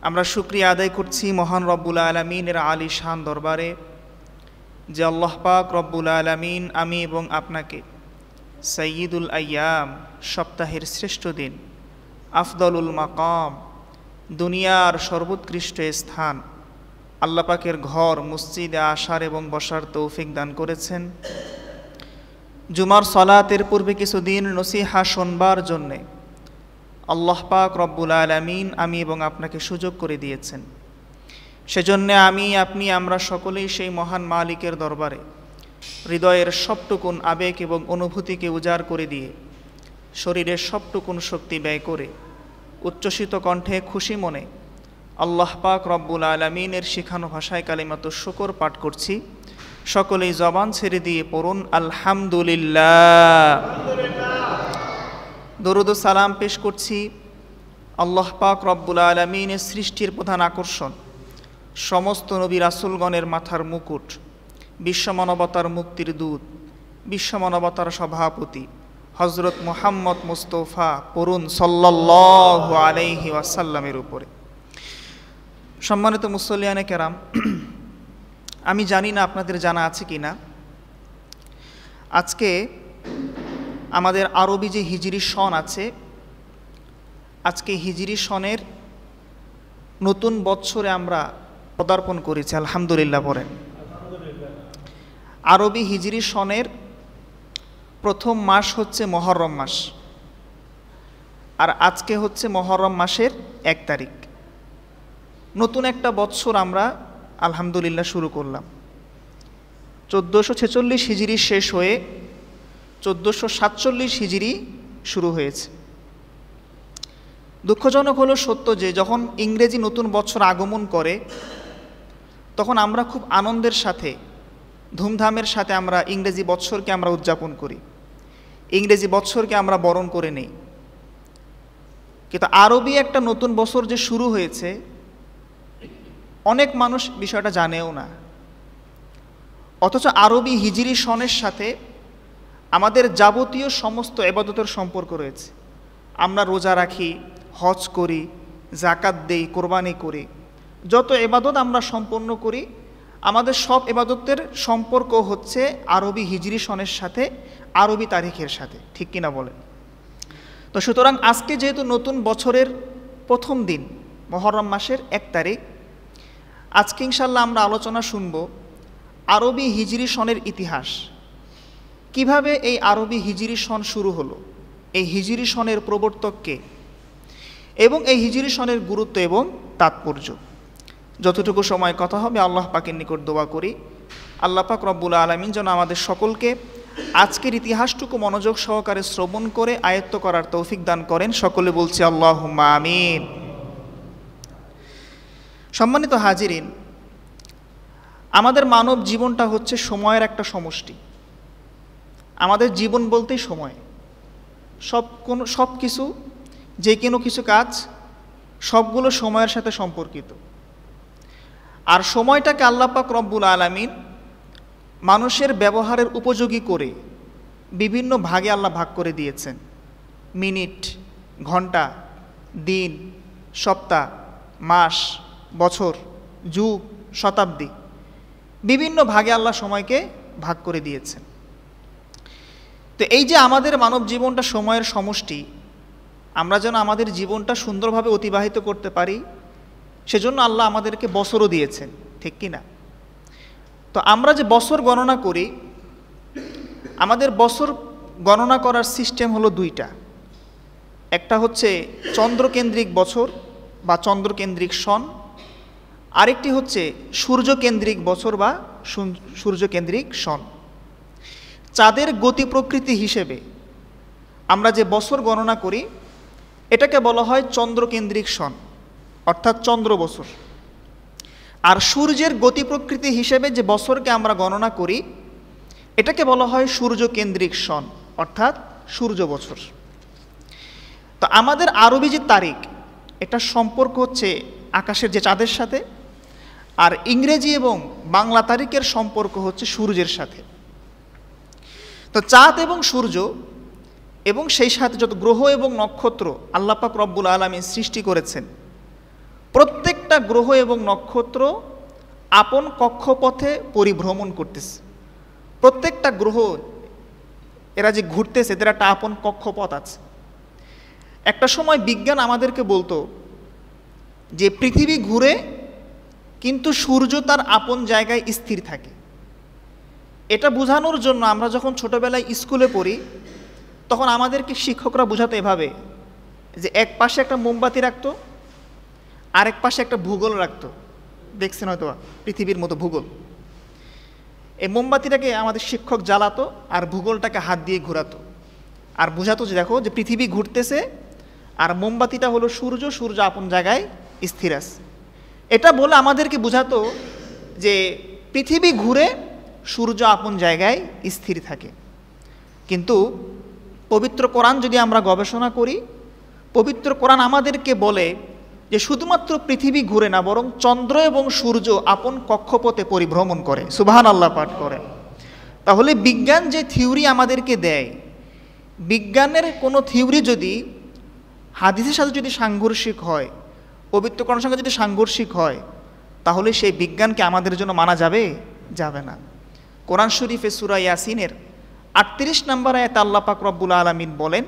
আমরা শুকরিয়া আদায় করছি মহান রব্বুল আলামিনের আলিশান দরবারে যে আল্লাহ পাক রব্বুল আলামিন আমি এবং আপনাকে সাইয়্যিদুল আইয়াম সপ্তাহের শ্রেষ্ঠ দিন, আফদলুল মাকাম দুনিয়ার সর্বোৎকৃষ্ট স্থান আল্লাহ পাকের ঘর মসজিদে আসার এবং বসার তৌফিক দান করেছেন। জুমার সলাতের পূর্বে কিছুদিন নসিহা শোনবার জন্যে আল্লাহ পাক রব্বুল আলামিন আমি এবং আপনাকে সুযোগ করে দিয়েছেন। সেজন্য আমি, আপনি, আমরা সকলেই সেই মহান মালিকের দরবারে হৃদয়ের সবটুকুন আবেগ এবং অনুভূতিকে উজাড় করে দিয়ে শরীরের সবটুকুন শক্তি ব্যয় করে উচ্ছ্বসিত কণ্ঠে খুশি মনে আল্লাহ পাক রব্বুল আলামিনের শিখানো ভাষায় কালিমাতুশ শুকর পাঠ করছি। সকলেই জবান ছেড়ে দিয়ে পড়ুন আলহামদুলিল্লাহ। দরুদ ও সালাম পেশ করছি আল্লাহ পাক রব্বুল আলামিনের সৃষ্টির প্রধান আকর্ষণ, সমস্ত নবী রাসূলগণের মাথার মুকুট, বিশ্বমানবতার মুক্তির দূত, বিশ্বমানবতার সভাপতি হযরত মুহাম্মদ মুস্তাফা পড়ুন সাল্লাল্লাহু আলাইহি ওয়াসাল্লামের উপরে। সম্মানিত মুসল্লিয়ানে কেরাম, আমি জানি না আপনাদের জানা আছে কি না, আজকে আমাদের আরবি যে হিজরি সন আছে, আজকে হিজরি সনের নতুন বৎসরে আমরা পদার্পণ করেছি। আলহামদুলিল্লাহ বলেন। আরবি হিজরি সনের প্রথম মাস হচ্ছে মহররম মাস, আর আজকে হচ্ছে মহররম মাসের 1 তারিখ। নতুন একটা বৎসর আমরা আলহামদুলিল্লাহ শুরু করলাম। 1446 হিজরি শেষ হয়ে 1447 হিজরি শুরু হয়েছে। দুঃখজনক হলো সত্য যে যখন ইংরেজি নতুন বছর আগমন করে তখন আমরা খুব আনন্দের সাথে, ধুমধামের সাথে আমরা ইংরেজি বৎসরকে আমরা উদযাপন করি, ইংরেজি বৎসরকে আমরা বরণ করে নেই। কিন্তু আরবি একটা নতুন বছর যে শুরু হয়েছে অনেক মানুষ বিষয়টা জানেও না। অথচ আরবি হিজরি সনের সাথে আমাদের যাবতীয় সমস্ত ইবাদতের সম্পর্ক রয়েছে। আমরা রোজা রাখি, হজ করি, যাকাত দেই, কোরবানি করি, যত ইবাদত আমরা সম্পন্ন করি আমাদের সব ইবাদতের সম্পর্ক হচ্ছে আরবি হিজরি সনের সাথে, আরবি তারিখের সাথে, ঠিক কিনা বলেন? তো সুতরাং আজকে যেহেতু নতুন বছরের প্রথম দিন মহররম মাসের 1 তারিখ, আজকে ইনশাল্লাহ আমরা আলোচনা শুনব আরবি হিজরি সনের ইতিহাস, কিভাবে এই আরবি হিজরি সন শুরু হলো, এই হিজরি সনের প্রবর্তক কে, এবং এই হিজরি সনের গুরুত্ব এবং তাৎপর্য। যতটুকু সময় কথা হবে আল্লাহ পাকের নিকট দোয়া করি আল্লাহ পাক রব্বুল আলামিন যেন আমাদের সকলকে আজকের ইতিহাসটুকু মনোযোগ সহকারে শ্রবণ করে আয়ত্ত করার তৌফিক দান করেন। সকলে বলছি আল্লাহুম্মা আমিন। সম্মানিত হাজিরিন, আমাদের মানব জীবনটা হচ্ছে সময়ের একটা সমষ্টি। আমাদের জীবন বলতেই সময়, সব কিছু, যে কোনো কিছু কাজ সবগুলো সময়ের সাথে সম্পর্কিত। আর সময়টাকে আল্লাহ পাক রব্বুল আলামিন মানুষের ব্যবহারের উপযোগী করে বিভিন্ন ভাগে আল্লাহ ভাগ করে দিয়েছেন। মিনিট, ঘন্টা, দিন, সপ্তাহ, মাস, বছর, যুগ, শতাব্দী, বিভিন্ন ভাগে আল্লাহ সময়কে ভাগ করে দিয়েছেন। তো এই যে আমাদের মানব জীবনটা সময়ের সমষ্টি, আমরা যেন আমাদের জীবনটা সুন্দরভাবে অতিবাহিত করতে পারি সেজন্য আল্লাহ আমাদেরকে বছরও দিয়েছেন, ঠিক কি না? তো আমরা যে বছর গণনা করি, আমাদের বছর গণনা করার সিস্টেম হলো 2টা। একটা হচ্ছে চন্দ্রকেন্দ্রিক বছর বা চন্দ্রকেন্দ্রিক সন, আরেকটি হচ্ছে সূর্যকেন্দ্রিক বছর বা সূর্যকেন্দ্রিক সন। চাঁদের গতি প্রকৃতি হিসেবে আমরা যে বছর গণনা করি এটাকে বলা হয় চন্দ্রকেন্দ্রিক সন, অর্থাৎ চন্দ্র বছর। আর সূর্যের গতি প্রকৃতি হিসেবে যে বছরকে আমরা গণনা করি এটাকে বলা হয় সূর্যকেন্দ্রিক সন, অর্থাৎ সূর্য বছর। তো আমাদের আরবি যে তারিখ, এটা সম্পর্ক হচ্ছে আকাশের যে চাঁদের সাথে, আর ইংরেজি এবং বাংলা তারিখের সম্পর্ক হচ্ছে সূর্যের সাথে। তো চাঁদ এবং সূর্য এবং সেই সাথে যত গ্রহ এবং নক্ষত্র আল্লাহ পাক রব্বুল আলামিন সৃষ্টি করেছেন, প্রত্যেক গ্রহ এবং নক্ষত্র আপন কক্ষপথে পরিভ্রমণ করতেছে। প্রত্যেকটা গ্রহ এরা যে ঘুরতেছে এদের একটা আপন কক্ষপথ আছে। একটা সময় বিজ্ঞান আমাদেরকে বলতো যে পৃথিবী ঘুরে কিন্তু সূর্য তার আপন জায়গায় স্থির থাকে। এটা বোঝানোর জন্য আমরা যখন ছোটবেলায় স্কুলে পড়ি তখন আমাদেরকে শিক্ষকরা বোঝাতো এভাবে যে এক পাশে একটা মোমবাতি রাখতো, আরেক পাশে একটা ভূগোল রাখতো। দেখছেন হয়তো পৃথিবীর মতো ভূগোল। এই মোমবাতিটাকে আমাদের শিক্ষক জ্বালাতো আর ভূগোলটাকে হাত দিয়ে ঘোরাতো আর বোঝাতো যে দেখো যে পৃথিবী ঘুরতেছে আর মোমবাতিটা হলো সূর্য, সূর্য আপন জায়গায় স্থির আছে। এটা বলে আমাদেরকে বোঝাতো যে পৃথিবী ঘুরে সূর্য আপন জায়গায় স্থির থাকে। কিন্তু পবিত্র কোরআন যদি আমরা গবেষণা করি, পবিত্র কোরআন আমাদেরকে বলে যে শুধুমাত্র পৃথিবী ঘুরে না, বরং চন্দ্র এবং সূর্য আপন কক্ষপথে পরিভ্রমণ করে। সুবহানাল্লাহ পাঠ করে। তাহলে বিজ্ঞান যে থিওরি আমাদেরকে দেয়, বিজ্ঞানের কোনো থিওরি যদি হাদিসের সাথে যদি সাংঘর্ষিক হয়, পবিত্র কোরআনের সঙ্গে যদি সাংঘর্ষিক হয়, তাহলে সেই বিজ্ঞানকে আমাদের জন্য মানা যাবে যাবে না। কোরআন শরীফে সূরা ইয়াসিনের ৩৮ নম্বর আয়াতে আল্লাহ পাক রব্বুল আলামিন বলেন,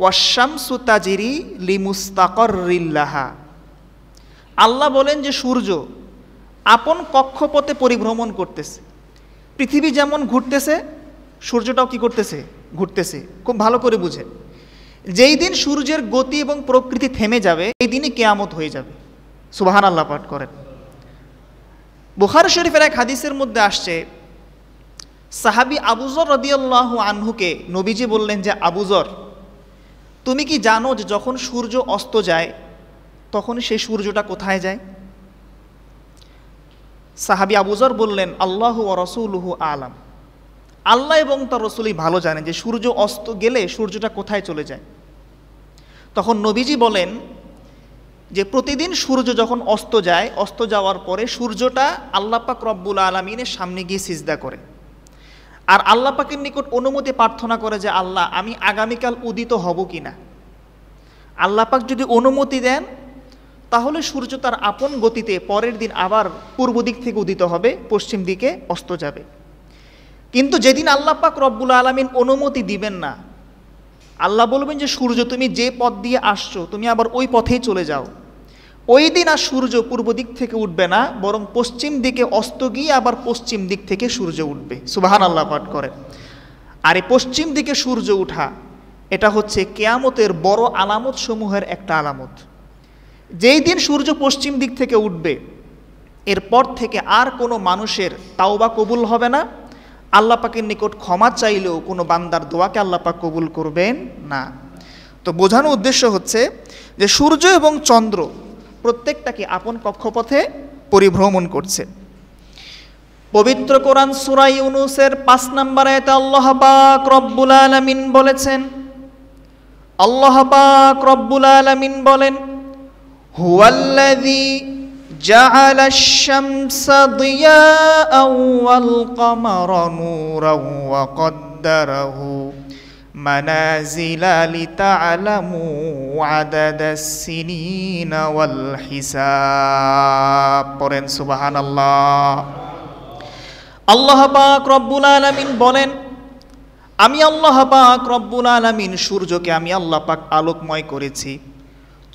ওয়াশ-শামসু তাজরি লিমুস্তাকাররিল লাহা। আল্লাহ বলেন যে সূর্য আপন কক্ষপথে পরিভ্রমণ করতেছে। পৃথিবী যেমন ঘুরতেছে সূর্যটাও কি করতেছে? ঘুরতেছে। খুব ভালো করে বুঝেন, যেই দিন সূর্যের গতি এবং প্রকৃতি থেমে যাবে এই দিনই কিয়ামত হয়ে যাবে। সুবহানাল্লাহ পাঠ করেন। বুখারী শরীফের এক হাদিসের মধ্যে আসছে, সাহাবী আবু যর রাদিয়াল্লাহু আনহুকে নবীজি বললেন যে আবু যর, তুমি কি জানো যে যখন সূর্য অস্ত যায় তখন সেই সূর্যটা কোথায় যায়? সাহাবী আবু যর বললেন, আল্লাহু ওয়া রাসূলুহু আলাম। আল্লাহ এবং তার রাসূলই ভালো জানেন যে সূর্য অস্ত গেলে সূর্যটা কোথায় চলে যায়। তখন নবীজি বলেন যে প্রতিদিন সূর্য যখন অস্ত যায়, অস্ত যাওয়ার পরে সূর্যটা আল্লাহ পাক রব্বুল আলামিনের সামনে গিয়ে সিজদা করে আর আল্লাহ পাকের নিকট অনুমতি প্রার্থনা করে যে আল্লাহ আমি আগামীকাল উদিত হব কিনা। আল্লাহ পাক যদি অনুমতি দেন তাহলে সূর্য তার আপন গতিতে পরের দিন আবার পূর্ব দিক থেকে উদিত হবে, পশ্চিম দিকে অস্ত যাবে। কিন্তু যেদিন আল্লাহ পাক রব্বুল আলামিন অনুমতি দিবেন না, আল্লাহ বলবেন যে সূর্য তুমি যে পথ দিয়ে আসছো তুমি আবার ওই পথেই চলে যাও, ওই দিন আর সূর্য পূর্ব দিক থেকে উঠবে না, বরং পশ্চিম দিকে অস্ত গিয়ে আবার পশ্চিম দিক থেকে সূর্য উঠবে। সুবহানাল্লাহ পাঠ করেন। আর এই পশ্চিম দিকে সূর্য উঠা এটা হচ্ছে কিয়ামতের বড় আলামত সমূহের একটা আলামত। যেই দিন সূর্য পশ্চিম দিক থেকে উঠবে এরপর থেকে আর কোনো মানুষের তাওবা কবুল হবে না, আল্লাহ পাকের নিকট ক্ষমা চাইলেও কোনো বান্দার দোয়াকে আল্লাহ পাক কবুল করবেন না। তো বোঝানোর উদ্দেশ্য হচ্ছে যে সূর্য এবং চন্দ্র প্রত্যেকটাকে আপন কক্ষপথে পরিভ্রমণ করছে। পবিত্র কোরআন সূরা ইউনূসের ৫ নম্বর আয়াতে আল্লাহ পাক রব্বুল আলামিন বলেছেন, আল্লাহ পাক রব্বুল আলামিন বলেন, হুয়াল্লাযী জাআলাশ শামসা দিয়াআন ওয়াল কামারা নূরান ওয়া কদ্দারাহু মানাজিলা লিতা'লামু আদাদাস সিনিনা ওয়াল হিসাব। পড়েন সুবহানাল্লাহ। আল্লাহ পাক রব্বুল আলামিন বলেন, আমি আল্লাহ পাক রব্বুল আলামিন সূর্যকে আমি আল্লাহ পাক আলোকময় করেছি,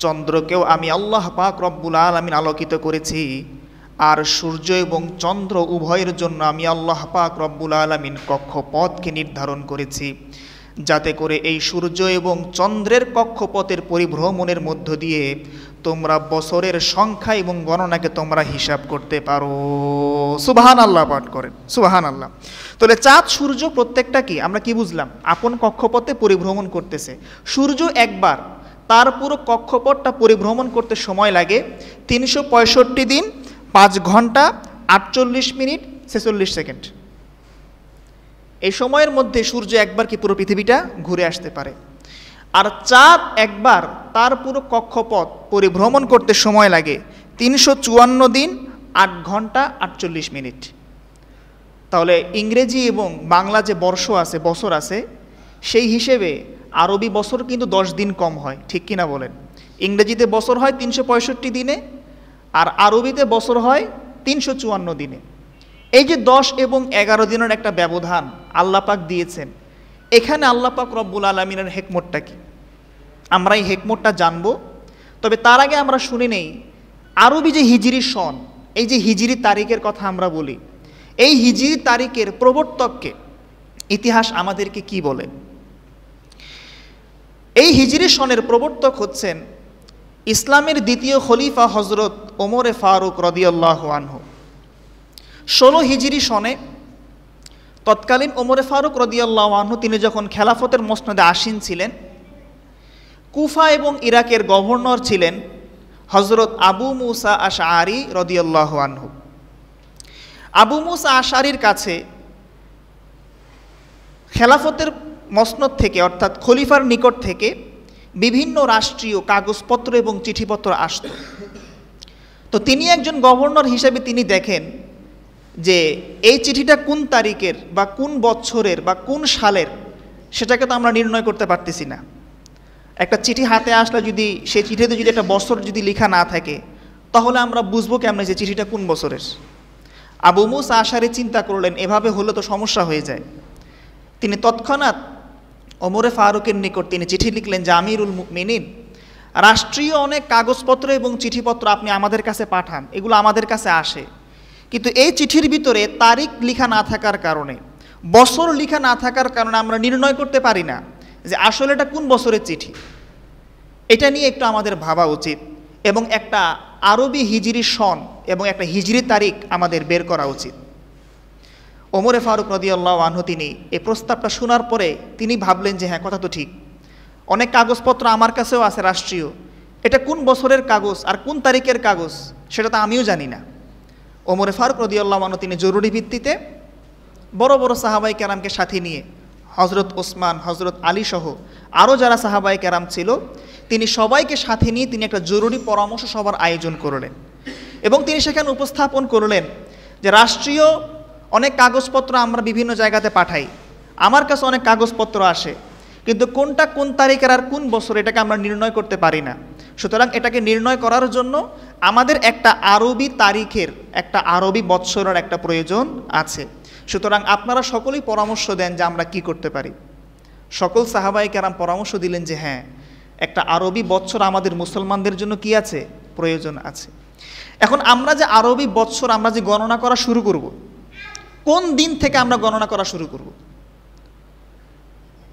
চন্দ্রকেও আমি আল্লাহ পাক রব্বুল আলামিন আলোকিত করেছি, আর সূর্য এবং চন্দ্র উভয়ের জন্য আমি আল্লাহ পাক রব্বুল আলামিন কক্ষপথকে নির্ধারণ করেছি, যাতে করে এই সূর্য এবং চন্দ্রের কক্ষপথের পরিভ্রমণের মধ্য দিয়ে তোমরা বছরের সংখ্যা এবং গণনাকে তোমরা হিসাব করতে পারো। সুবহানাল্লাহ পাঠ করেন। সুবহানাল্লাহ। তাহলে চাঁদ সূর্য প্রত্যেকটা কি আমরা কি বুঝলাম? আপন কক্ষপথে পরিভ্রমণ করতেছে। সূর্য একবার তার পুরো কক্ষপথটা পরিভ্রমণ করতে সময় লাগে ৩৬৫ দিন ৫ ঘন্টা ৪৮ মিনিট ৪৬ সেকেন্ড। এই সময়ের মধ্যে সূর্য একবার কি পুরো পৃথিবীটা ঘুরে আসতে পারে। আর চাঁদ একবার তার পুরো কক্ষপথ পরিভ্রমণ করতে সময় লাগে ৩৫৪ দিন ৮ ঘন্টা ৪৮ মিনিট। তাহলে ইংরেজি এবং বাংলা যে বছর আছে সেই হিসেবে আরবি বছর কিন্তু 10 দিন কম হয়, ঠিক কিনা বলেন? ইংরেজিতে বছর হয় ৩৬৫ দিনে আর আরবিতে বছর হয় 354 দিনে। এই যে 10 এবং 11 দিনের একটা ব্যবধান আল্লাহ পাক দিয়েছেন, এখানে আল্লাহ পাক রব্বুল আলামিনের হিকমতটা কি, আমরা এই হিকমতটা জানবো। তবে তার আগে আমরা শুনে নেই আরবি যে হিজরি সন, এই যে হিজরি তারিখের কথা আমরা বলি, এই হিজরি তারিখের প্রবর্তককে ইতিহাস আমাদেরকে কি বলে। এই হিজরি সনের প্রবর্তক হচ্ছেন ইসলামের দ্বিতীয় খলিফা হজরত ওমরে ফারুক রাদিয়াল্লাহু আনহু। 16 হিজরি সনে তৎকালীন ওমরে ফারুক রাদিয়াল্লাহু আনহু তিনি যখন খেলাফতের মসনদে আসীন ছিলেন, কুফা এবং ইরাকের গভর্নর ছিলেন হজরত আবু মুসা আশআরি রাদিয়াল্লাহু আনহু। আবু মুসা আশআরির কাছে খেলাফতের মসনদ থেকে অর্থাৎ খলিফার নিকট থেকে বিভিন্ন রাষ্ট্রীয় কাগজপত্র এবং চিঠিপত্র আসত। তো তিনি একজন গভর্নর হিসেবে তিনি দেখেন যে এই চিঠিটা কোন তারিখের বা কোন বছরের বা কোন সালের, সেটাকে তো আমরা নির্ণয় করতে পারতেছি না। একটা চিঠি হাতে আসলে যদি সেই চিঠিতে যদি একটা বছর যদি লেখা না থাকে, তাহলে আমরা বুঝবো কেমনে যে চিঠিটা কোন বছরের। আবু মুসা আশআরি চিন্তা করলেন এভাবে হলে তো সমস্যা হয়ে যায়। তিনি তৎক্ষণাৎ ওমরে ফারুকের নিকট তিনি চিঠি লিখলেন যে আমিরুল মুমিনিন, রাষ্ট্রীয় অনেক কাগজপত্র এবং চিঠিপত্র আপনি আমাদের কাছে পাঠান, এগুলো আমাদের কাছে আসে, কিন্তু এই চিঠির ভিতরে তারিখ লেখা না থাকার কারণে, বছর লেখা না থাকার কারণে আমরা নির্ণয় করতে পারি না যে আসলে এটা কোন বছরের চিঠি। এটা নিয়ে একটু আমাদের ভাবা উচিত এবং একটা আরবি হিজরি সন এবং একটা হিজরি তারিখ আমাদের বের করা উচিত। ওমরে ফারুক রাদিয়াল্লাহু আনহু তিনি এই প্রস্তাবটা শোনার পরে তিনি ভাবলেন যে হ্যাঁ, কথা তো ঠিক, অনেক কাগজপত্র আমার কাছেও আছে রাষ্ট্রীয়, এটা কোন বছরের কাগজ আর কোন তারিখের কাগজ সেটা তো আমিও জানি না। ওমরে ফারুক রাদিয়াল্লাহু আনহু তিনি জরুরি ভিত্তিতে বড় বড় সাহাবায়ে কেরামকে সাথে নিয়ে, হজরত ওসমান, হজরত আলী সহ আরও যারা সাহাবায়ে কেরাম ছিল, তিনি সবাইকে সাথে নিয়ে তিনি একটা জরুরি পরামর্শ সভার আয়োজন করলেন এবং তিনি সেখানে উপস্থাপন করলেন যে রাষ্ট্রীয় অনেক কাগজপত্র আমরা বিভিন্ন জায়গাতে পাঠাই, আমার কাছে অনেক কাগজপত্র আসে, কিন্তু কোনটা কোন তারিখের আর কোন বছর এটাকে আমরা নির্ণয় করতে পারি না। সুতরাং এটাকে নির্ণয় করার জন্য আমাদের একটা আরবি তারিখের, একটা আরবি বৎসরের একটা প্রয়োজন আছে। সুতরাং আপনারা সকলেই পরামর্শ দেন যে আমরা কি করতে পারি। সকল সাহাবায়ে কেরাম পরামর্শ দিলেন যে হ্যাঁ, একটা আরবি বৎসর আমাদের মুসলমানদের জন্য কি আছে, প্রয়োজন আছে। এখন আমরা যে আরবি বৎসর আমরা যে গণনা করা শুরু করব, কোন দিন থেকে আমরা গণনা করা শুরু করব,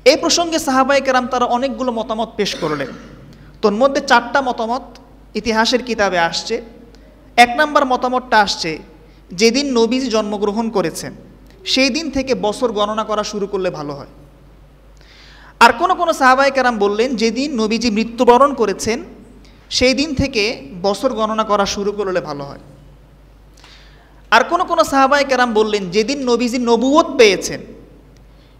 এই প্রসঙ্গে সাহাবায়ে কেরাম তারা অনেকগুলো মতামত পেশ করলেন। তোর মধ্যে 4টা মতামত ইতিহাসের কিতাবে আসছে। 1 নম্বর মতামতটা আসছে যেদিন নবীজি জন্মগ্রহণ করেছেন সেই দিন থেকে বছর গণনা করা শুরু করলে ভালো হয়। আর কোনো সাহাবায়ে কেরাম বললেন যেদিন নবীজি মৃত্যুবরণ করেছেন সেই দিন থেকে বছর গণনা করা শুরু করলে ভালো হয়। আর কোনো সাহাবায়ে কেরাম বললেন যেদিন নবীজি নবুয়ত পেয়েছেন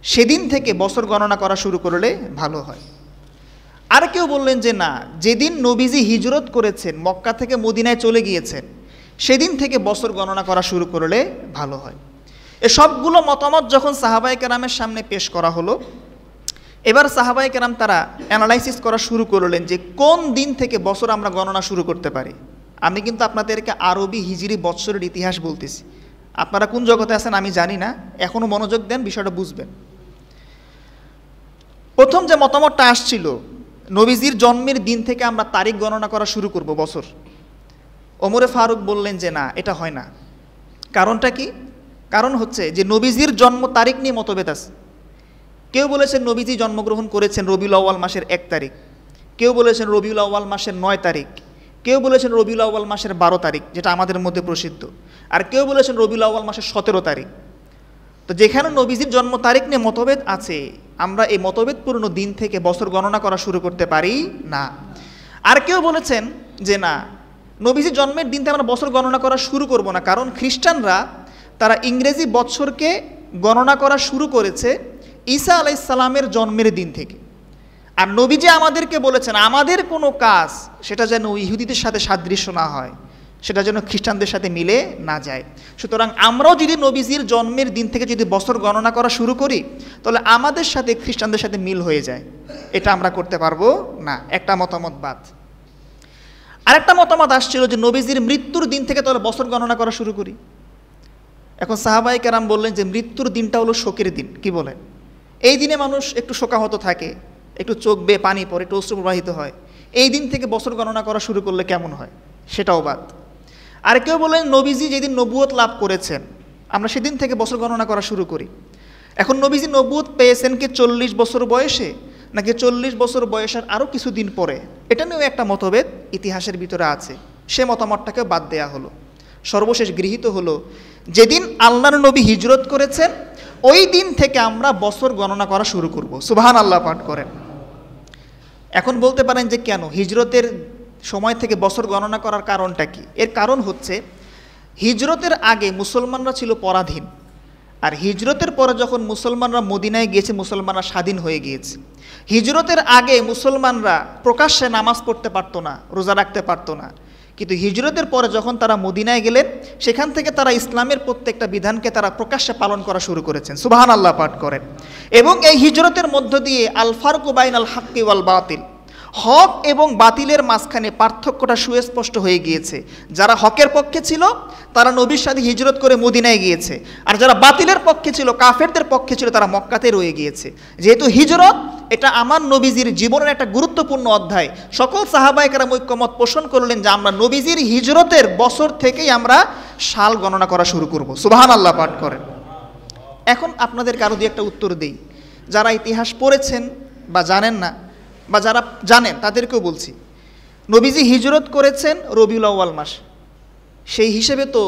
সেদিন থেকে বছর গণনা করা শুরু করলে ভালো হয়। আর কেউ বললেন যে না, যেদিন নবীজি হিজরত করেছেন, মক্কা থেকে মদিনায় চলে গিয়েছেন, সেদিন থেকে বছর গণনা করা শুরু করলে ভালো হয়। এ সবগুলো মতামত যখন সাহাবায়ে কেরামের সামনে পেশ করা হলো, এবার সাহাবায়ে কেরাম তারা অ্যানালাইসিস করা শুরু করলেন যে কোন দিন থেকে বছর আমরা গণনা শুরু করতে পারি। আমি কিন্তু আপনাদেরকে আরবি হিজরি বৎসরের ইতিহাস বলতেছি, আপনারা কোন জগতে আছেন আমি জানি না, এখনও মনোযোগ দেন, বিষয়টা বুঝবেন। প্রথম যে মতামতটা আসছিল নবীজির জন্মের দিন থেকে আমরা তারিখ গণনা করা শুরু করব বছর, ওমরে ফারুক বললেন যে না, এটা হয় না। কারণটা কি? কারণ হচ্ছে যে নবীজির জন্ম তারিখ নিয়ে মতভেদ আছে। কেউ বলেছেন নবীজি জন্মগ্রহণ করেছেন রবিউল আউয়াল মাসের 1 তারিখ, কেউ বলেছেন রবিউল আউয়াল মাসের 9 তারিখ, কেউ বলেছেন রবিউল আউয়াল মাসের 12 তারিখ, যেটা আমাদের মধ্যে প্রসিদ্ধ, আর কেউ বলেছেন রবিউল আউয়াল মাসের 17 তারিখ। তো যেখানে নবীজির জন্ম তারিখ নিয়ে মতভেদ আছে, আমরা এই মতভেদপূর্ণ দিন থেকে বছর গণনা করা শুরু করতে পারি না। আর কেউ বলেছেন যে না, নবীজির জন্মের দিন থেকে আমরা বছর গণনা করা শুরু করব না, কারণ খ্রিস্টানরা তারা ইংরেজি বৎসরকে গণনা করা শুরু করেছে ঈসা আলাইহিস সালামের জন্মের দিন থেকে। আর নবীজি আমাদেরকে বলেছেন আমাদের কোনো কাজ সেটা যেন ইহুদিদের সাথে সাদৃশ্য না হয়, সেটা যেন খ্রিস্টানদের সাথে মিলে না যায়। সুতরাং আমরাও যদি নবীজির জন্মের দিন থেকে যদি বছর গণনা করা শুরু করি, তাহলে আমাদের সাথে খ্রিস্টানদের সাথে মিল হয়ে যায়, এটা আমরা করতে পারবো না। একটা মতামত বাদ। আরেকটা মতামত আসছিল যে নবীজির মৃত্যুর দিন থেকে তাহলে বছর গণনা করা শুরু করি। এখন সাহাবায়ে কেরাম বললেন যে মৃত্যুর দিনটা হলো শোকের দিন, কি বলেন? এই দিনে মানুষ একটু শোকাহত থাকে, একটু চোখ বেয়ে পানি পড়ে, একটু অশ্রু প্রবাহিত হয়। এই দিন থেকে বছর গণনা করা শুরু করলে কেমন হয়, সেটাও বাদ। আর কেউ বলেন নবীজি যেদিন নবুয়ত লাভ করেছেন আমরা সেদিন থেকে বছর গণনা করা শুরু করি। এখন নবীজি নবুয়ত পেয়েছেন কি 40 বছর বয়সে, নাকি 40 বছর বয়সের আরও কিছু দিন পরে, এটা নিয়েও একটা মতভেদ ইতিহাসের ভিতরে আছে। সে মতামতটাকে বাদ দেয়া হলো। সর্বশেষ গৃহীত হলো যেদিন আল্লাহর নবী হিজরত করেছেন ওই দিন থেকে আমরা বছর গণনা করা শুরু করব। সুবহানাল্লাহ পাঠ করেন। এখন বলতে পারেন যে কেন হিজরতের সময় থেকে বছর গণনা করার কারণটা কি? এর কারণ হচ্ছে হিজরতের আগে মুসলমানরা ছিল পরাধীন, আর হিজরতের পরে যখন মুসলমানরা মদিনায় গিয়েছে মুসলমানরা স্বাধীন হয়ে গিয়েছে। হিজরতের আগে মুসলমানরা প্রকাশ্যে নামাজ পড়তে পারতো না, রোজা রাখতে পারতো না, কিন্তু হিজরতের পরে যখন তারা মদিনায় গেলেন সেখান থেকে তারা ইসলামের প্রত্যেকটা বিধানকে তারা প্রকাশ্যে পালন করা শুরু করেছেন। সুবহানাল্লাহ পাঠ করেন। এবং এই হিজরতের মধ্য দিয়ে আল ফারকু বাইনাল হাক্কি ওয়াল বাতিল, হক এবং বাতিলের মাঝখানে পার্থক্যটা সুস্পষ্ট হয়ে গিয়েছে। যারা হকের পক্ষে ছিল তারা নবীর সাথে হিজরত করে মদিনায় গিয়েছে, আর যারা বাতিলের পক্ষে ছিল, কাফেরদের পক্ষে ছিল, তারা মক্কাতে রয়ে গিয়েছে। যেহেতু হিজরত এটা আমার নবীজির জীবনের একটা গুরুত্বপূর্ণ অধ্যায়, সকল সাহাবায়ে কেরাম ঐক্যমত পোষণ করলেন যে আমরা নবীজির হিজরতের বছর থেকেই আমরা সাল গণনা করা শুরু করব। সুবহানাল্লাহ পাঠ করেন। এখন আপনাদের কারো দিয়ে একটা উত্তর দেই, যারা ইতিহাস পড়েছেন বা জানেন না, বা যারা জানেন তাদেরকেও বলছি, নবীজি হিজরত করেছেন রবিউল আউয়াল মাস, সেই হিসেবে তো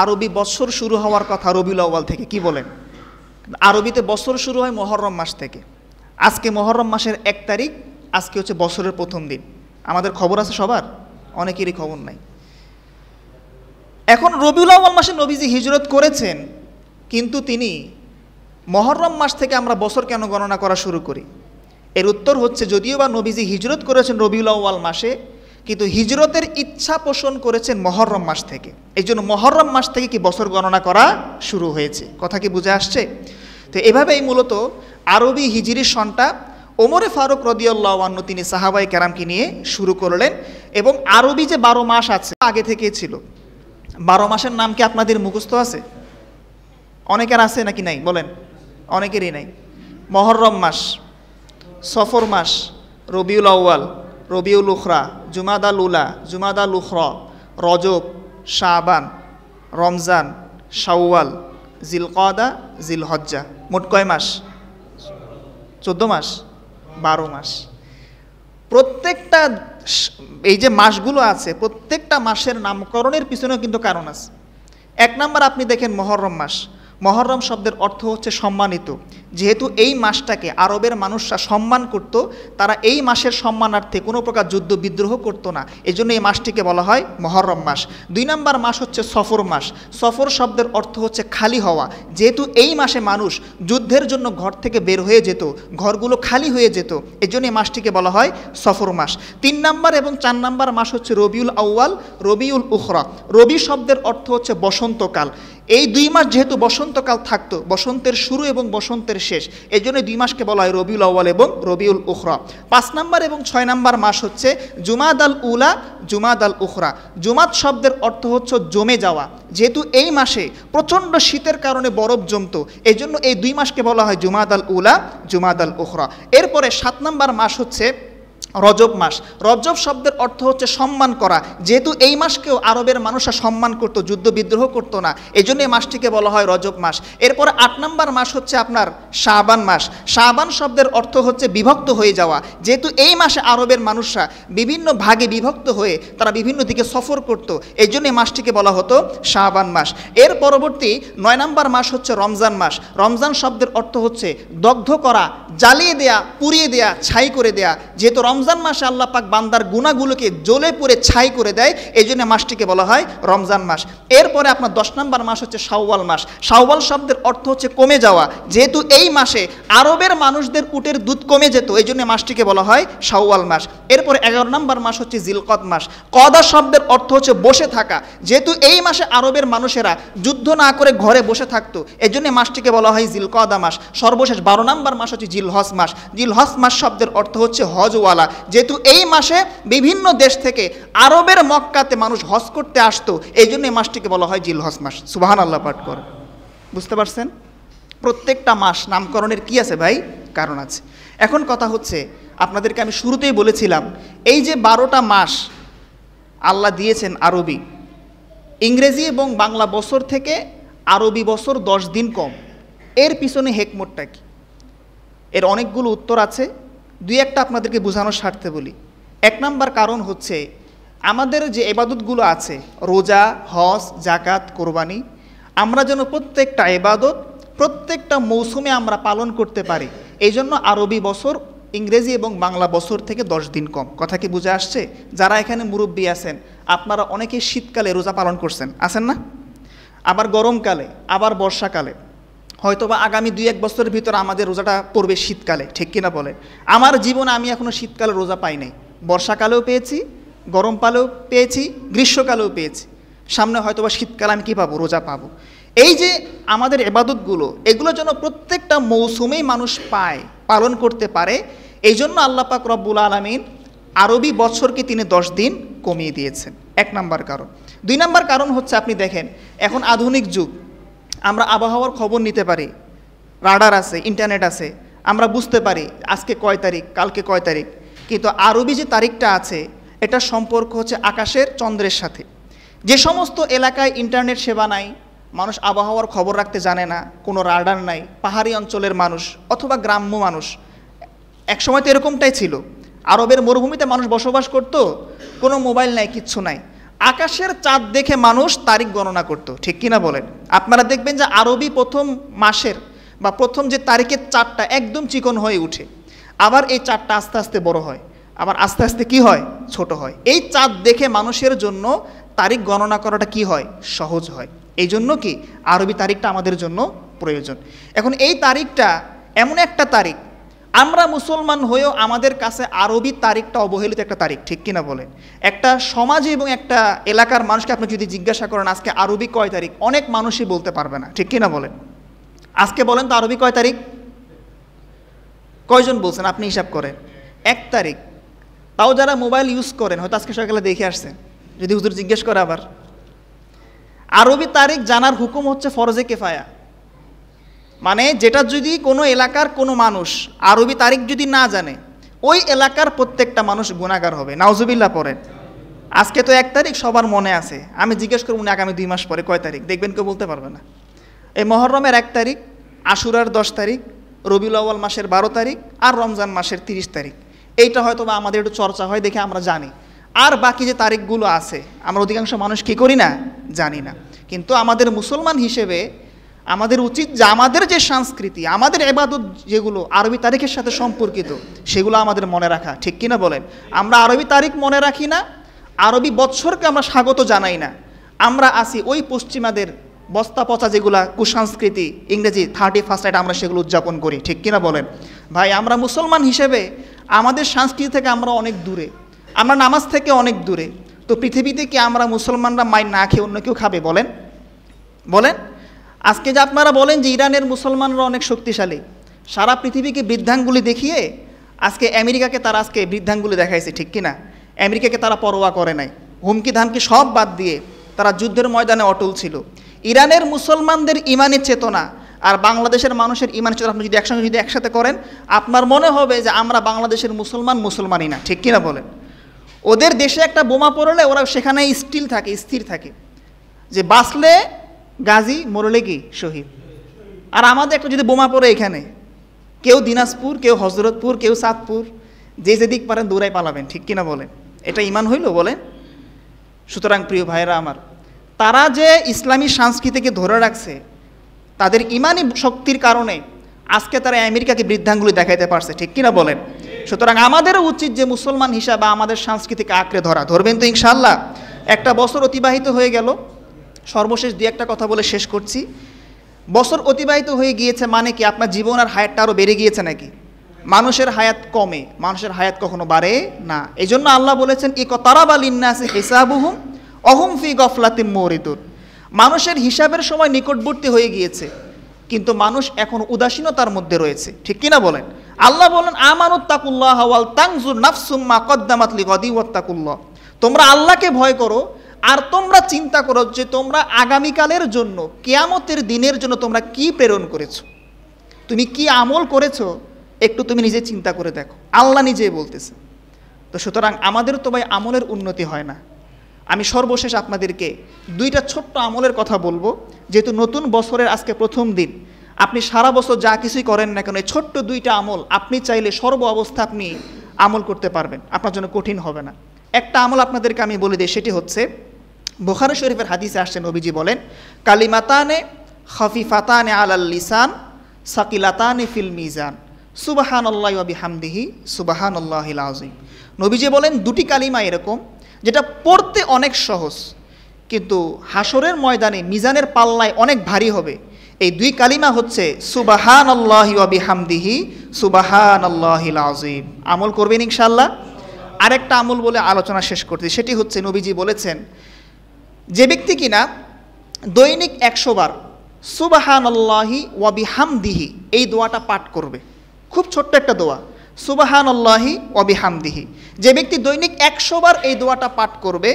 আরবি বছর শুরু হওয়ার কথা রবিউল আউয়াল থেকে, কি বলেন? আরবিতে বছর শুরু হয় মুহররম মাস থেকে। আজকে মুহররম মাসের 1 তারিখ, আজকে হচ্ছে বছরের প্রথম দিন। আমাদের খবর আছে সবার? অনেকেরই খবর নাই। এখন রবিউল আউয়াল মাসে নবীজি হিজরত করেছেন, কিন্তু তিনি মুহররম মাস থেকে আমরা বছর কেন গণনা করা শুরু করি? এর উত্তর হচ্ছে যদিও বা নবীজি হিজরত করেছেন রবিউল আউয়াল মাসে, কিন্তু হিজরতের ইচ্ছা পোষণ করেছেন মুহররম মাস থেকে। এই জন্য মুহররম মাস থেকে কি বছর গণনা করা শুরু হয়েছে। কথা কি বুঝে আসছে? তো এভাবেই মূলত আরবি হিজরি সনটা ওমরে ফারুক রাদিয়াল্লাহু আনহু তিনি সাহাবায়ে কেরামকে নিয়ে শুরু করলেন। এবং আরবি যে 12 মাস আছে আগে থেকেই ছিল। 12 মাসের নাম কি আপনাদের মুখস্থ আছে? অনেকের আছে নাকি নাই বলেন? অনেকেরই নাই। মুহররম মাস, সফর মাস, রবিউল আউয়াল, রবিউল উখরা, জুমাদাল উলা, জুমাদাল উখরা, রজব, শাবান, রমজান, শাওয়াল, জিলকদা, জিলহজ্জা। মোট কয় মাস? 14 মাস, 12 মাস। প্রত্যেকটা এই যে মাসগুলো আছে প্রত্যেকটা মাসের নামকরণের পিছনেও কিন্তু কারণ আছে। 1 নম্বর আপনি দেখেন মুহররম মাস। মুহররম শব্দের অর্থ হচ্ছে সম্মানিত। যেহেতু এই মাসটাকে আরবের মানুষরা সম্মান করত, তারা এই মাসের সম্মানার্থে কোনো প্রকার যুদ্ধ বিদ্রোহ করতো না, এই জন্য এই মাসটিকে বলা হয় মুহররম মাস। 2 নম্বর মাস হচ্ছে সফর মাস। সফর শব্দের অর্থ হচ্ছে খালি হওয়া। যেহেতু এই মাসে মানুষ যুদ্ধের জন্য ঘর থেকে বের হয়ে যেত, ঘরগুলো খালি হয়ে যেত, এই জন্য এই মাসটিকে বলা হয় সফর মাস। 3 নম্বর এবং 4 নম্বর মাস হচ্ছে রবিউল আউয়াল, রবিউল উখরা। রবি শব্দের অর্থ হচ্ছে বসন্তকাল। এই 2 মাস যেহেতু বসন্তকাল থাকতো, বসন্তের শুরু এবং বসন্তের শেষ, এই জন্য 2 মাসকে বলা হয় রবিউল আউয়াল এবং রবিউল উখরা। 5 নম্বর এবং 6 নম্বর মাস হচ্ছে জুমাদাল উলা, জুমাদাল উখরা। জুমাদ শব্দের অর্থ হচ্ছে জমে যাওয়া। যেহেতু এই মাসে প্রচণ্ড শীতের কারণে বরফ জমতো, এই জন্য এই 2 মাসকে বলা হয় জুমাদাল উলা, জুমাদাল উখরা। এরপরে 7 নম্বর মাস হচ্ছে রজব মাস। রজব শব্দের অর্থ হচ্ছে সম্মান করা। যেহেতু এই মাসকেও আরবের মানুষরা সম্মান করত, যুদ্ধ বিদ্রোহ করতো না, এই জন্য এই মাসটিকে বলা হয় রজব মাস। এরপরে 8 নম্বর মাস হচ্ছে আপনার শাবান মাস। শাবান শব্দের অর্থ হচ্ছে বিভক্ত হয়ে যাওয়া। যেহেতু এই মাসে আরবের মানুষরা বিভিন্ন ভাগে বিভক্ত হয়ে তারা বিভিন্ন দিকে সফর করত, এই জন্য এই মাসটিকে বলা হতো শাবান মাস। এর পরবর্তী 9 নম্বর মাস হচ্ছে রমজান মাস। রমজান শব্দের অর্থ হচ্ছে দগ্ধ করা, জ্বালিয়ে দেয়া, পুড়িয়ে দেয়া, ছাই করে দেয়া। যেহেতু রমজান মাসে আল্লাহ পাক বান্দার গুনাহগুলোকে জ্বলে পুড়ে ছাই করে দেয়, এই জন্য মাসটিকে বলা হয় রমজান মাস। এরপরে আপনার 10 নম্বর মাস হচ্ছে শাওয়াল মাস। শাওয়াল শব্দের অর্থ হচ্ছে কমে যাওয়া। যেহেতু এই মাসে আরবের মানুষদের উটের দুধ কমে যেত, এই জন্য মাসটিকে বলা হয় শাওয়াল মাস। এরপরে 11 নম্বর মাস হচ্ছে জিলকদ মাস। কদা শব্দের অর্থ হচ্ছে বসে থাকা। যেহেতু এই মাসে আরবের মানুষেরা যুদ্ধ না করে ঘরে বসে থাকতো, এই জন্য মাসটিকে বলা হয় জিলকদা মাস। সর্বশেষ 12 নম্বর মাস হচ্ছে জিলহজ মাস। জিলহজ মাস শব্দের অর্থ হচ্ছে হজওয়ালা। যেহেতু এই মাসে বিভিন্ন দেশ থেকে আরবের মক্কাতে মানুষ হজ করতে আসতো, এই জন্য এই মাসটিকে বলা হয় জিলহজ মাস। সুবহানাল্লাহ পাঠ করে। বুঝতে পারছেন? প্রত্যেকটা মাস নামকরণের কি আছে ভাই? কারণ আছে। এখন কথা হচ্ছে, আপনাদেরকে আমি শুরুতেই বলেছিলাম, এই যে 12টা মাস আল্লাহ দিয়েছেন আরবি, ইংরেজি এবং বাংলা বছর থেকে আরবি বছর 10 দিন কম, এর পিছনে হেকমতটা কি? এর অনেকগুলো উত্তর আছে, দুই একটা আপনাদেরকে বোঝানোর স্বার্থে বলি। 1 নম্বর কারণ হচ্ছে, আমাদের যে ইবাদতগুলো আছে, রোজা, হজ, জাকাত, কোরবানি, আমরা যেন প্রত্যেকটা ইবাদত প্রত্যেকটা মৌসুমে আমরা পালন করতে পারি, এই জন্য আরবি বছর ইংরেজি এবং বাংলা বছর থেকে 10 দিন কম। কথা কি বুঝে আসছে? যারা এখানে মুরব্বী আছেন, আপনারা অনেকেই শীতকালে রোজা পালন করছেন, আছেন না? আবার গরমকালে, আবার বর্ষাকালে, হয়তোবা আগামী 2-1 বছরের ভিতরে আমাদের রোজাটা পড়বে শীতকালে, ঠিক কিনা বলেন? আমার জীবনে আমি এখনও শীতকালে রোজা পাই নাই। বর্ষাকালেও পেয়েছি, গরমকালেও পেয়েছি, গ্রীষ্মকালেও পেয়েছি। সামনে হয়তোবা শীতকালে আমি কী পাবো? রোজা পাবো। এই যে আমাদের ইবাদতগুলো, এগুলো যেন প্রত্যেকটা মৌসুমেই মানুষ পায়, পালন করতে পারে, এই জন্য আল্লাহ পাক রব্বুল আলামিন আরবি বছরকে তিনি 10 দিন কমিয়ে দিয়েছেন। 1 নম্বর কারণ। 2 নম্বর কারণ হচ্ছে, আপনি দেখেন এখন আধুনিক যুগ, আমরা আবহাওয়ার খবর নিতে পারি, রাডার আছে, ইন্টারনেট আছে, আমরা বুঝতে পারি আজকে কয় তারিখ, কালকে কয় তারিখ। কিন্তু আরবি যে তারিখটা আছে, এটা সম্পর্ক হচ্ছে আকাশের চন্দ্রের সাথে। যে সমস্ত এলাকায় ইন্টারনেট সেবা নাই, মানুষ আবহাওয়ার খবর রাখতে জানে না, কোনো রাডার নাই, পাহাড়ি অঞ্চলের মানুষ অথবা গ্রাম্য মানুষ, একসময় তো এরকমটাই ছিল, আরবের মরুভূমিতে মানুষ বসবাস করত, কোনো মোবাইল নাই, কিচ্ছু নাই, আকাশের চাঁদ দেখে মানুষ তারিখ গণনা করত, ঠিক কিনা বলেন? আপনারা দেখবেন যে আরবি প্রথম মাসের বা প্রথম যে তারিখের চাঁদটা একদম চিকন হয়ে উঠে, আবার এই চাঁদটা আস্তে আস্তে বড় হয়, আবার আস্তে আস্তে কি হয়? ছোট হয়। এই চাঁদ দেখে মানুষের জন্য তারিখ গণনা করাটা কি হয়? সহজ হয়। এই জন্য কি আরবি তারিখটা আমাদের জন্য প্রয়োজন। এখন এই তারিখটা এমন একটা তারিখ, আমরা মুসলমান হয়েও আমাদের কাছে আরবি তারিখটা অবহেলিত একটা তারিখ, ঠিক কিনা বলেন? একটা সমাজে এবং একটা এলাকার মানুষকে আপনি যদি জিজ্ঞাসা করেন আজকে আরবি কয় তারিখ, অনেক মানুষই বলতে পারবে না, ঠিক কিনা বলেন? আজকে বলেন তো আরবি কয় তারিখ? কয়জন বলছেন? আপনি হিসাব করেন। 1 তারিখ। তাও যারা মোবাইল ইউজ করেন, হয়তো আজকে সকালে দেখে আসছেন, যদি হুজুর জিজ্ঞেস করে আবার। আরবি তারিখ জানার হুকুম হচ্ছে ফরজে কেফায়া, মানে যেটা যদি কোনো এলাকার কোনো মানুষ আরবি তারিখ যদি না জানে, ওই এলাকার প্রত্যেকটা মানুষ গুনাহগার হবে। নাউজুবিল্লাহ পড়েন। আজকে তো 1 তারিখ সবার মনে আছে, আমি জিজ্ঞেস করব না আগামী 2 মাস পরে কয় তারিখ, দেখবেন কেউ বলতে পারবে না। এই মহররমের 1 তারিখ, আশুরার 10 তারিখ, রবিউল আউয়াল মাসের 12 তারিখ, আর রমজান মাসের 30 তারিখ, এইটা হয়তো বা আমাদের একটু চর্চা হয় দেখে আমরা জানি। আর বাকি যে তারিখগুলো আছে আমরা অধিকাংশ মানুষ কী করি না? জানি না। কিন্তু আমাদের মুসলমান হিসেবে আমাদের উচিত যে আমাদের যে সংস্কৃতি, আমাদের ইবাদত যেগুলো আরবি তারিখের সাথে সম্পর্কিত, সেগুলো আমাদের মনে রাখা, ঠিক কিনা বলেন? আমরা আরবি তারিখ মনে রাখি না, আরবি বৎসরকে আমরা স্বাগত জানাই না, আমরা আসি ওই পশ্চিমাদের বস্তা পচা যেগুলা কুসংস্কৃতি, ইংরেজি 31st নাইট আমরা সেগুলো উদযাপন করি, ঠিক কিনা বলেন? ভাই আমরা মুসলমান হিসেবে আমাদের সংস্কৃতি থেকে আমরা অনেক দূরে, আমরা নামাজ থেকে অনেক দূরে। তো পৃথিবীতে কি আমরা মুসলমানরা মাই না খেয়ে অন্য কেউ খাবে? বলেন বলেন। আজকে যে আপনারা বলেন যে ইরানের মুসলমানরা অনেক শক্তিশালী, সারা পৃথিবীকে বৃদ্ধাঙ্গুলি দেখিয়ে আজকে আমেরিকাকে তারা আজকে বৃদ্ধাঙ্গুলি দেখাইছে, ঠিক কিনা? আমেরিকাকে তারা পরোয়া করে নাই, হুমকি ধামকি সব বাদ দিয়ে তারা যুদ্ধের ময়দানে অটল ছিল। ইরানের মুসলমানদের ইমানি চেতনা আর বাংলাদেশের মানুষের ইমানি চেতনা আপনি যদি একসঙ্গে যদি একসাথে করেন, আপনার মনে হবে যে আমরা বাংলাদেশের মুসলমানই না, ঠিক কিনা বলেন? ওদের দেশে একটা বোমা পড়লে ওরা সেখানে স্থির থাকে যে বাঁচলে গাজী, মরলে কি শহীদ। আর আমাদের একটা যদি বোমা পড়ে এখানে, কেউ দিনাজপুর, কেউ হজরতপুর, কেউ চাঁদপুর, যে যেদিক পারেন দৌড়াই পালাবেন, ঠিক কিনা বলেন? এটা ইমান হইল বলেন? সুতরাং প্রিয় ভাইরা আমার, তারা যে ইসলামী সংস্কৃতিকে ধরে রাখছে, তাদের ইমানি শক্তির কারণে আজকে তারা আমেরিকাকে বৃদ্ধাঙ্গুলি দেখাইতে পারছে, ঠিক কিনা বলেন? সুতরাং আমাদেরও উচিত যে মুসলমান হিসাবে আমাদের সংস্কৃতিকে আঁকড়ে ধরা। ধরবেন তো ইনশাআল্লাহ? 1 বছর অতিবাহিত হয়ে গেল, সর্বশেষ 2-1টা কথা বলে শেষ করছি। বছর অতিবাহিত হয়ে গিয়েছে মানে কি আপনার জীবন আর হায়াতটা আরও বেড়ে গিয়েছে নাকি? মানুষের হায়াত কমে, মানুষের হায়াত কখনো বাড়ে না। এই জন্য আল্লাহ বলেছেন ইকতারাবা লিন্নাসি হিসাবুহুম অহুম ফি গফলাতিম মুরিদুন। মানুষের হিসাবের সময় নিকটবর্তী হয়ে গিয়েছে, কিন্তু মানুষ এখন উদাসীনতার মধ্যে রয়েছে, ঠিক কিনা বলেন? আল্লাহ বলেন আমানুত্তাকুল্লাহ ওয়াল তানজুর নাফসুম মা কদ্দামাত লিগাদি ওয়াত্তাকুল্লাহ। তোমরা আল্লাহকে ভয় করো আর তোমরা চিন্তা করো যে তোমরা আগামীকালের জন্য, কিয়ামতের দিনের জন্য তোমরা কি প্রেরণ করেছো, তুমি কি আমল করেছো, একটু তুমি নিজে চিন্তা করে দেখো। আল্লাহ নিজেই বলতেছে। তো সুতরাং আমাদের তো ভাই আমলের উন্নতি হয় না। আমি সর্বশেষ আপনাদেরকে দুইটা ছোট্ট আমলের কথা বলবো, যেহেতু নতুন বছরের আজকে প্রথম দিন। আপনি সারা বছর যা কিছুই করেন না কেন, এই ছোট্ট দুইটা আমল আপনি চাইলে সর্ব অবস্থা আপনি আমল করতে পারবেন, আপনার জন্য কঠিন হবে না। একটা আমল আপনাদেরকে আমি বলে দিই, সেটি হচ্ছে বুখারী শরীফের হাদিসে আসছে, নবীজি বলেন কালিমাতানে খাফিফাতানে আলাল লিসান সাকিলাতানে ফিল মিজান সুবহানাল্লাহি ওয়া বিহামদিহি সুবহানাল্লাহিল আযীম। নবীজি বলেন দুটি কালিমা এরকম যেটা পড়তে অনেক সহজ, কিন্তু হাসরের ময়দানে মিজানের পাল্লায় অনেক ভারী হবে। এই দুই কালিমা হচ্ছে সুবহানাল্লাহি ওয়া বিহামদিহি সুবহানাল্লাহিল আযীম। আমল করবেন ইনশাআল্লাহ। আরেকটা আমল বলে আলোচনা শেষ করতে, সেটি হচ্ছে নবীজি বলেছেন যে ব্যক্তি কিনা দৈনিক 100 বার সুবহানাল্লাহি ওয়া বিহামদিহি এই দোয়াটা পাঠ করবে, খুব ছোট্ট একটা দোয়া, সুবহানাল্লাহি ওয়া বিহামদিহি, যে ব্যক্তি দৈনিক 100 বার এই দোয়াটা পাঠ করবে,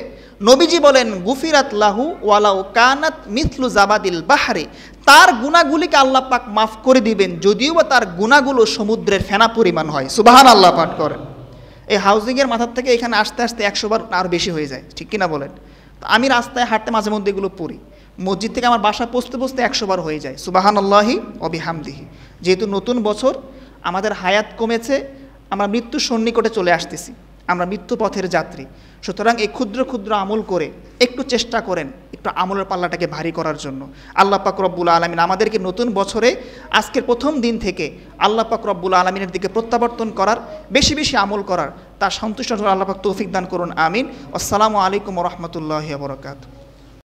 নবীজি বলেন গুফিরাত লাহু ওয়ালাউ কানাত মিথলু জাবাদিল বাহরে, তার গুনাহগুলিকে আল্লাহ পাক মাফ করে দিবেন, যদিও বা তার গুনাহগুলো সমুদ্রের ফেনা পরিমাণ হয়। সুবহানাল্লাহ পাঠ করেন। এই হাউজিংয়ের মাথার থেকে এখানে আসতে আসতে 100 বার আর বেশি হয়ে যায়, ঠিক কিনা বলেন? আমি রাস্তায় হাঁটতে মাঝে মধ্যে এগুলো পড়ি, মসজিদ থেকে আমার বাসা পৌঁছতে পৌঁছতে 100 বার হয়ে যায় সুবহানাল্লাহি ওয়া বিহামদিহি। যেহেতু নতুন বছর, আমাদের হায়াত কমেছে, আমরা মৃত্যুর সন্নিকটে চলে আসতেছি, আমরা মৃত্যু পথের যাত্রী। সুতরাং এই ক্ষুদ্র ক্ষুদ্র আমল করে একটু চেষ্টা করেন একটু আমলের পাল্লাটাকে ভারী করার জন্য। আল্লাহ পাক রব্বুল আলামিন আমাদেরকে নতুন বছরে আজকের প্রথম দিন থেকে আল্লাহ পাক রব্বুল আলামিনের দিকে প্রত্যাবর্তন করার, বেশি বেশি আমল করার, তার সন্তুষ্ট আল্লাহ পাক তৌফিক দান করুন। আমিন। আসসালামু আলাইকুম ওয়া রাহমাতুল্লাহি ওয়া বারাকাতুহু।